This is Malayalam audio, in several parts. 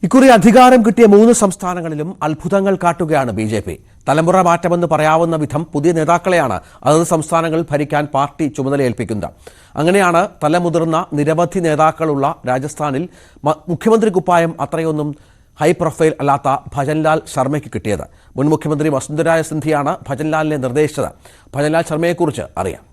ഇക്കുറി അധികാരം കിട്ടിയ 3 സംസ്ഥാനങ്ങളിലും അത്ഭുതങ്ങൾ കാട്ടുകയാണ് ബിജെപി. തലമുറ മാറ്റമെന്ന് പറയാവുന്ന വിധം പുതിയ നേതാക്കളെയാണ് അതത് സംസ്ഥാനങ്ങൾ ഭരിക്കാൻ പാർട്ടി ചുമതലയേൽപ്പിക്കുന്നത്. അങ്ങനെയാണ് തലമുതിർന്ന നിരവധി നേതാക്കളുള്ള രാജസ്ഥാനിൽ മുഖ്യമന്ത്രി കുപ്പായം അത്രയൊന്നും ഹൈ പ്രൊഫൈൽ അല്ലാത്ത ഭജൻലാൽ ശർമ്മയ്ക്ക് കിട്ടിയത്. മുൻ മുഖ്യമന്ത്രി വസുന്ധര സിന്ധ്യയാണ് ഭജൻലാലിനെ നിർദ്ദേശിച്ചത്. ഭജൻലാൽ ശർമ്മയെക്കുറിച്ച് അറിയാം.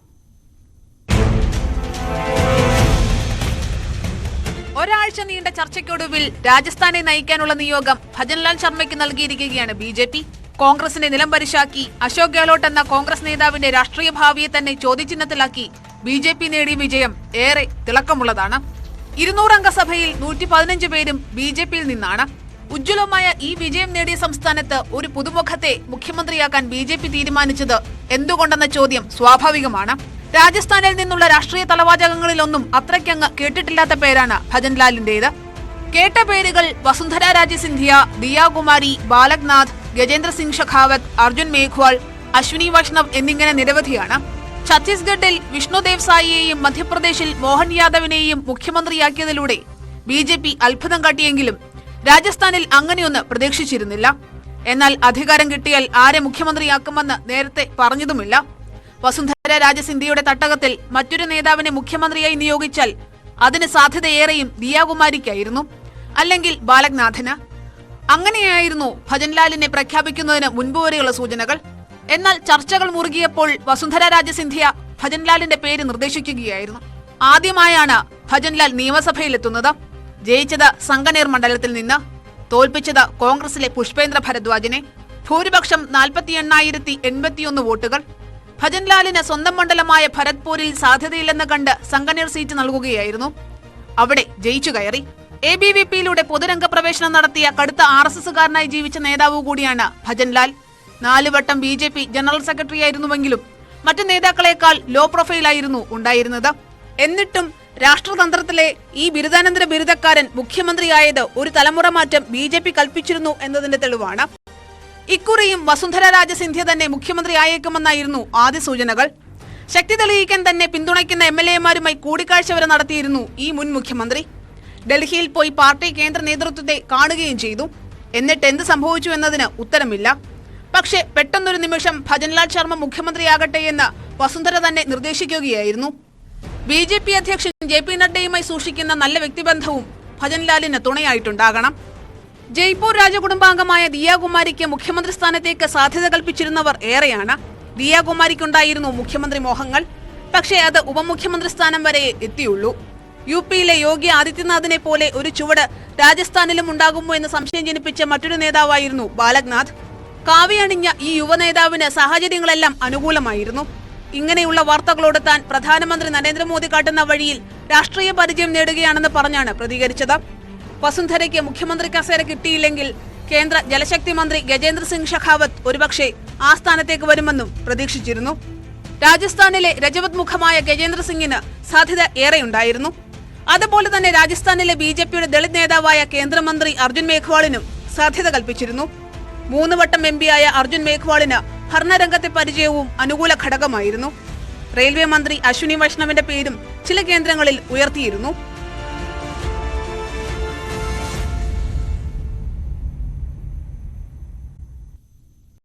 ഒരാഴ്ച നീണ്ട ചർച്ചയ്ക്കൊടുവിൽ രാജസ്ഥാനെ നയിക്കാനുള്ള നിയോഗം ഭജൻലാൽ ശർമ്മയ്ക്ക് നൽകിയിരിക്കുകയാണ് ബിജെപി. കോൺഗ്രസിനെ നിലംപരിശാക്കി അശോക് ഗെഹ്ലോട്ട് എന്ന കോൺഗ്രസ് നേതാവിന്റെ രാഷ്ട്രീയ ഭാവിയെ തന്നെ ചോദ്യചിഹ്നത്തിലാക്കി ബിജെപി നേടിയ വിജയം ഏറെ തിളക്കമുള്ളതാണ്. 200 അംഗ സഭയിൽ 115 പേരും ബിജെപിയിൽ നിന്നാണ്. ഉജ്ജ്വലമായ ഈ വിജയം നേടിയ സംസ്ഥാനത്ത് ഒരു പുതുമുഖത്തെ മുഖ്യമന്ത്രിയാക്കാൻ ബിജെപി തീരുമാനിച്ചത് എന്തുകൊണ്ടെന്ന ചോദ്യം സ്വാഭാവികമാണ്. രാജസ്ഥാനിൽ നിന്നുള്ള രാഷ്ട്രീയ തലവാചകങ്ങളിലൊന്നും അത്രയ്ക്കങ്ങ് കേട്ടിട്ടില്ലാത്ത പേരാണ് ഭജൻലാലിന്റേത്. കേട്ട പേരുകൾ വസുന്ധര രാജെ സിന്ധ്യ, ദിയ കുമാരി, ബാലക്നാഥ്, ഗജേന്ദ്ര സിംഗ് ഷെഖാവത്ത്, അർജുൻ മേഘ്വാൾ, അശ്വിനി വൈഷ്ണവ് എന്നിങ്ങനെ നിരവധിയാണ്. ഛത്തീസ്ഗഡിൽ വിഷ്ണുദേവ് സായിയെയും മധ്യപ്രദേശിൽ മോഹൻ യാദവിനെയും മുഖ്യമന്ത്രിയാക്കിയതിലൂടെ ബിജെപി അത്ഭുതം കാട്ടിയെങ്കിലും രാജസ്ഥാനിൽ അങ്ങനെയൊന്ന് പ്രതീക്ഷിച്ചിരുന്നില്ല. എന്നാൽ അധികാരം കിട്ടിയാൽ ആരെ മുഖ്യമന്ത്രിയാക്കുമെന്ന് നേരത്തെ പറഞ്ഞതുമില്ല. വസുന്ധര രാജെ സിന്ധ്യയുടെ തട്ടകത്തിൽ മറ്റൊരു നേതാവിനെ മുഖ്യമന്ത്രിയായി നിയോഗിച്ചാൽ അതിന് സാധ്യതയേറെയും ദിയാകുമാരിക്കായിരുന്നു, അല്ലെങ്കിൽ ബാലക്നാഥന്. അങ്ങനെയായിരുന്നു ഭജൻലാലിനെ പ്രഖ്യാപിക്കുന്നതിന് മുൻപ് വരെയുള്ള സൂചനകൾ. എന്നാൽ ചർച്ചകൾ മുറുകിയപ്പോൾ വസുന്ധര രാജെ സിന്ധ്യ ഭജൻലാലിന്റെ പേര് നിർദ്ദേശിക്കുകയായിരുന്നു. ആദ്യമായാണ് ഭജൻലാൽ നിയമസഭയിലെത്തുന്നത്. ജയിച്ചത് സംഗനേർ മണ്ഡലത്തിൽ നിന്ന്, തോൽപ്പിച്ചത് കോൺഗ്രസിലെ പുഷ്പേന്ദ്ര ഭരദ്വാജിനെ. ഭൂരിപക്ഷം 48,081 വോട്ടുകൾ. ഭജൻലാലിന് സ്വന്തം മണ്ഡലമായ ഭരത്പൂരിൽ സാധ്യതയില്ലെന്ന് കണ്ട് സംഗനേർ സീറ്റ് നൽകുകയായിരുന്നു. അവിടെ ജയിച്ചു കയറി. ABVP-യിലൂടെ പൊതുരംഗ പ്രവേശനം നടത്തിയ കടുത്ത RSSകാരനായി ജീവിച്ച നേതാവ് കൂടിയാണ് ഭജൻലാൽ. 4 വട്ടം BJP ജനറൽ സെക്രട്ടറി ആയിരുന്നുവെങ്കിലും മറ്റു നേതാക്കളെക്കാൾ ലോ പ്രൊഫൈലായിരുന്നു ഉണ്ടായിരുന്നത്. എന്നിട്ടും രാഷ്ട്രതന്ത്രത്തിലെ ഈ ബിരുദാനന്തര ബിരുദക്കാരൻ മുഖ്യമന്ത്രിയായത് ഒരു തലമുറ മാറ്റം BJP കൽപ്പിച്ചിരുന്നു എന്നതിന്റെ തെളിവാണ്. ഇക്കുറിയും വസുന്ധര രാജെ സിന്ധ്യ തന്നെ മുഖ്യമന്ത്രിയായേക്കുമെന്നായിരുന്നു ആദ്യ സൂചനകൾ. ശക്തി തെളിയിക്കാൻ തന്നെ പിന്തുണയ്ക്കുന്ന MLA-മാരുമായി കൂടിക്കാഴ്ച വരെ നടത്തിയിരുന്നു ഈ മുൻ മുഖ്യമന്ത്രി. ഡൽഹിയിൽ പോയി പാർട്ടി കേന്ദ്ര നേതൃത്വത്തെ കാണുകയും ചെയ്തു. എന്നിട്ട് എന്ത് സംഭവിച്ചു എന്നതിന് ഉത്തരമില്ല. പക്ഷേ പെട്ടെന്നൊരു നിമിഷം ഭജൻലാൽ ശർമ്മ മുഖ്യമന്ത്രിയാകട്ടെ എന്ന് വസുന്ധര തന്നെ നിർദ്ദേശിക്കുകയായിരുന്നു. BJP അധ്യക്ഷൻ JP നഡ്ഡയുമായി സൂക്ഷിക്കുന്ന നല്ല വ്യക്തിബന്ധവും ഭജൻലാലിന് തുണയായിട്ടുണ്ടാകണം. ജയ്പൂർ രാജകുടുംബാംഗമായ ദിയാകുമാരിക്ക് മുഖ്യമന്ത്രി സ്ഥാനത്തേക്ക് സാധ്യത കൽപ്പിച്ചിരുന്നവർ ഏറെയാണ്. ദിയാകുമാരിക്കുണ്ടായിരുന്നു മുഖ്യമന്ത്രി മോഹങ്ങൾ. പക്ഷേ അത് ഉപമുഖ്യമന്ത്രി സ്ഥാനം വരെ എത്തിയുള്ളൂ. UP-യിലെ യോഗി ആദിത്യനാഥിനെ പോലെ ഒരു ചുവട് രാജസ്ഥാനിലും ഉണ്ടാകുമോ എന്ന് സംശയം ജനിപ്പിച്ച മറ്റൊരു നേതാവായിരുന്നു ബാലക്നാഥ്. കാവിയണിഞ്ഞ ഈ യുവനേതാവിന് സാഹചര്യങ്ങളെല്ലാം അനുകൂലമായിരുന്നു. ഇങ്ങനെയുള്ള വാർത്തകളോട് താൻ പ്രധാനമന്ത്രി നരേന്ദ്രമോദി കാട്ടുന്ന വഴിയിൽ രാഷ്ട്രീയ പരിചയം നേടുകയാണെന്ന് പറഞ്ഞാണ് പ്രതികരിച്ചത്. വസുന്ധരയ്ക്ക് മുഖ്യമന്ത്രി കസേര കിട്ടിയില്ലെങ്കിൽ കേന്ദ്ര ജലശക്തി മന്ത്രി ഗജേന്ദ്ര സിംഗ് ഷെഖാവത്ത് ഒരുപക്ഷെ ആ സ്ഥാനത്തേക്ക് വരുമെന്നും പ്രതീക്ഷിച്ചിരുന്നു. രാജസ്ഥാനിലെ രജവത് മുഖമായ ഗജേന്ദ്ര സിംഗിന് സാധ്യത ഏറെയുണ്ടായിരുന്നു. അതുപോലെ തന്നെ രാജസ്ഥാനിലെ BJP-യുടെ ദളിത് നേതാവായ കേന്ദ്രമന്ത്രി അർജുൻ മേഘ്വാളിനും സാധ്യത കൽപ്പിച്ചിരുന്നു. 3 വട്ടം MP-യായ അർജുൻ മേഘ്വാളിന് ഭരണരംഗത്തെ പരിചയവും അനുകൂല ഘടകമായിരുന്നു. റെയിൽവേ മന്ത്രി അശ്വിനി വൈഷ്ണവിന്റെ പേരും ചില കേന്ദ്രങ്ങളിൽ ഉയർത്തിയിരുന്നു.